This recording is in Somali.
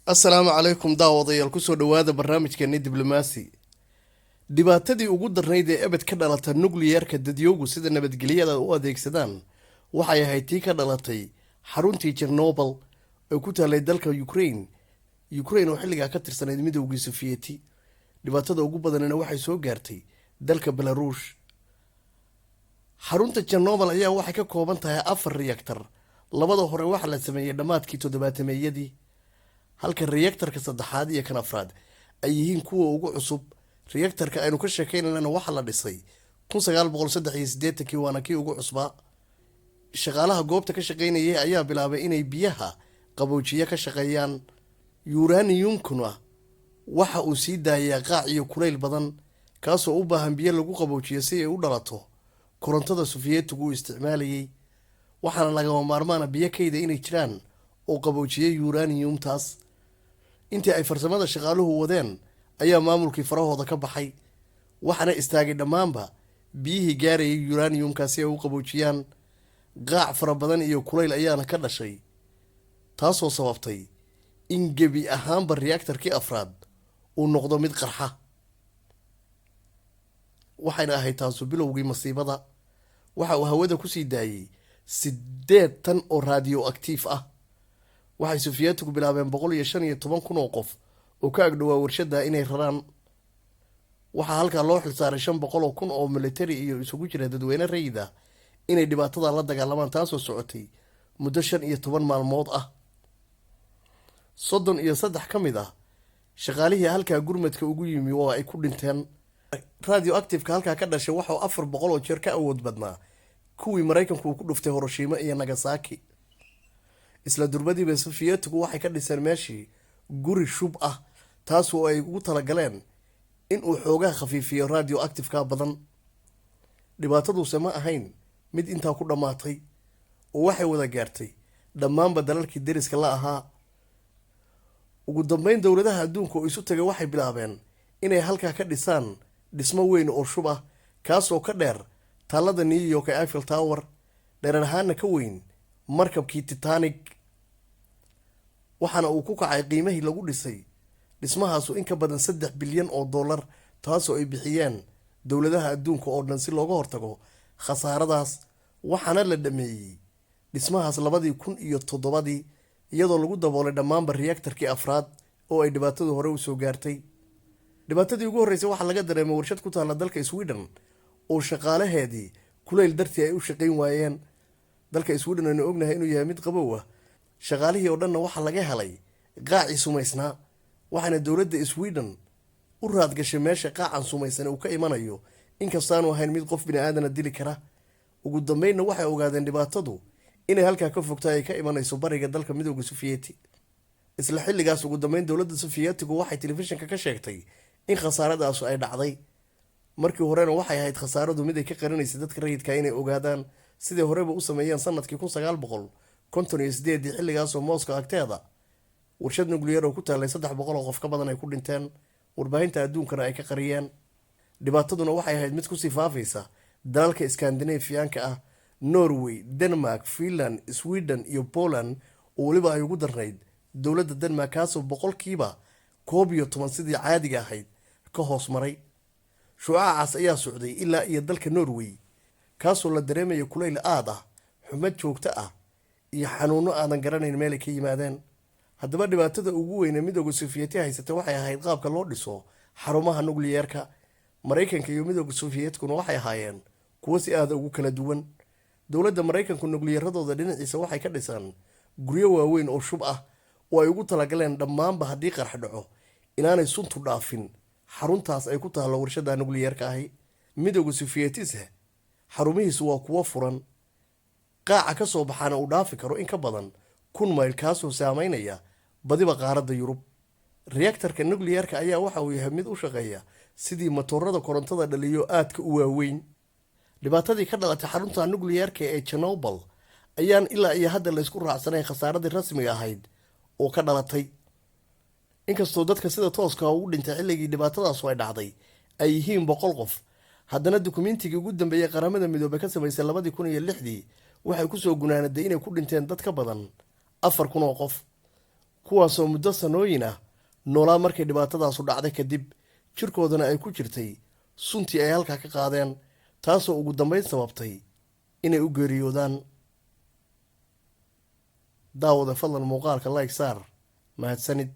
asalaamu calaykum daawadayaal kusoo dhowaada barnaamijkeeni diblomaasi. Dhibaatadii ugu darnayd ee ebed ka dhalata nukliyarka dadyoogu sida nabadgelyada u adeegsadaan waxay ahayd tii ka dhalatay xaruntii Chernobyl ee ku taalay dalka Ukraine oo xilligaa ka tirsanayd midowgii Sofiyeeti. dhibaatada ugu badanina waxay soo gaartay dalka Belarus. xarunta Chernobyl ayaa waxay ka kooban tahay 4 reactor. labada hore waxa la sameeyay dhamaadkii 70-meeyadii, halka reactorka saddexaad iyo kan afraad ay yihiin kuwa ugu cusub. reactorka aynu ka sheekeynayna waxa la dhisay 1983 waana kii ugu cusbaa. shaqaalaha goobta ka shaqeynayay ayaa bilaabay inay biyaha qaboojiye ka shaqeeyaan. uraniumkuna waxa uu sii daayaa qaac iyo kulayl badan, kaasoo u baahan biyo lagu qaboojiyo si ay u dhalato korontada Sofiyeetigu u isticmaalayay. waxaana lagama maarmaana biyo kayda inay jiraan oo qaboojiyay uraniumtaas. intii ay farsamada shaqaaluhu wadeen ayaa maamulkii farahooda ka baxay, waxaana istaagay dhammaanba biyihii gaarayay uraniumkaasi ay u qaboojiyaan. qaac fara badan iyo kulayl ayaana ka dhashay, taasoo sababtay in gebi ahaanba reactorkii afraad uu noqdo mid qarxa. waxayna ahayd taasu bilowgii masiibada. waxa uu hawada kusii daayay 8 tan oo radioactive ah. waxay Sofiyeetigu bilaabeen 115,000 oo qof oo ka agdhowaa warshada inay raraan. waxaa halkaa loo xilsaaray 500,000 oo military iyo isugu jira dadweyne rayid ah inay dhibaatada la dagaalamaan, taasoo socotay muddo 15 maalmood ah. 33 ka mid ah shaqaalihii halkaa gurmadka ugu yimi waa ay ku dhinteen. radioactive-ka halkaa ka dhashay waxuu 400 oo jeer ka awood badnaa kuwii Maraykanku uu ku dhuftay Hiroshima iyo Nagasaki. isla durbadiiba Sofiyeetigu waxay ka dhiseen meeshii guri shub ah, taasoo ay ugu talagaleen in uu xoogaa khafiifiyo radioactive-ka badan. dhibaataduse ma ahayn mid intaa ku dhammaatay, oo waxay wada gaartay dhammaanba dalalkii deriska la ahaa. ugu dambeyn dowladaha adduunka oo isu tagay waxay bilaabeen inay halkaa ka dhisaan dhismo weyn oo shub ah, kaasoo ka dheer taalada New York ee Eiffel Tower, dherer ahaana ka weyn markabkii Titanic. waxaana uu ku kacay qiimihii lagu dhisay dhismahaasu in ka badan $3 bilyan oo dollar, taasoo ay bixiyeen dowladaha adduunka oo dhan si looga hortago khasaaradaas. waxaana la dhameeyey dhismahaas 2007 iyadoo lagu daboolay dhammaanba reactorkii afraad oo ay dhibaatadu hore u soo gaartay. dhibaatadii ugu horreysay waxaa laga dareemay warshad ku taalla dalka Sweden oo shaqaalaheedii kulayl dartii ay u shaqayn waayeen. dalka Sweden aynu ognahay inuu yahay mid qabow ah, shaqaalihii oo dhanna waxaa laga helay qaaci sumaysnaa. waxaana dowladda Sweden u raadgashay meesha qaacan sumaysan uu ka imanayo, inkastaanu ahayn mid qof bini'aadana dili kara. ugu dambeynna waxay ogaadeen dhibaatadu inay halkaa ka fogtahay ay ka imanayso bariga dalka midowga Sofiyeeti. isla xilligaas ugu dambeyn dowladda Sofiyeetigu waxay telefishinka ka sheegtay in khasaaradaasu ay dhacday. markii horena waxay ahayd khasaaradu mid ay ka qarinaysay dadka rayidka inay ogaadaan, sidii horeba u sameeyeen sanadkii 1958 xilligaasoo Moscow agteeda warshad nuclear oo ku taalay 300 oo qof ka badan ay ku dhinteen, warbaahinta adduunkana ay ka qariyeen. dhibaataduna waxay ahayd mid ku sii faafaysa dalalka Scandinavian-ka ah, Norway, Denmark, Finland, Sweden iyo Poland, oo weliba ay ugu darnayd dowladda Denmark, kaasoo 11% sidii caadiga ahayd ka hoos maray. shucaacaas ayaa socday ilaa iyo dalka Norway, kaasoo la dareemayo kulayl aad ah, xumad joogto ah iyo xanuuno aadan garanayn meel ay ka yimaadeen. haddaba dhibaatada ugu weyn ee midowga Sofiyeeti haysatay waxay ahayd qaabka loo dhiso xarumaha nukliyarka. Maraykanka iyo midowga Sofiyeetkuna waxay ahaayeen kuwo si aad ugu kala duwan. dowladda Maraykanku nukliyaradooda dhinaciisa waxay ka dhisaan guryo waaweyn oo shub ah oo ay ugu talagaleen dhammaanba haddii qarx dhaco inaanay suntu dhaafin xaruntaas ay ku taalo warshada nukliyarka ahi. midowga Sofiyeetise xarumihiisu waa kuwo furan, qaaca ka soo baxaana uu dhaafi karo in ka badan 1,000 mayl, kaasoo saameynaya badiba qaaradda Yurub. reactorka nukliyarka ayaa waxa uu yahay mid u shaqeeya sidii matoorada korontada dhaliyo aadka u waaweyn. dhibaatadii ka dhalatay xarunta nukliyarka ee Chernobyl ayaan ilaa iyo hadda la isku raacsanayn khasaaradii rasmiga ahayd oo ka dhalatay. inkastoo dadka sida tooska ugu dhintay xilligii dhibaatadaasu ay dhacday ay yihiin 100 qof, haddana dukumiintigii ugu dambeeyay qaramada midoobay ka samaysay 2006 waxay kusoo gunaanaday inay ku dhinteen dad ka badan 4,000 oo qof. kuwaasoo muddo sanooyin ah noolaa markay dhibaatadaasu dhacday kadib jirkoodana ay ku jirtay suntii ay halkaa ka qaadeen, taasoo ugu dambayn sababtay inay u geeriyoodaan. daawada fadlan muuqaalka like saar. mahadsanid.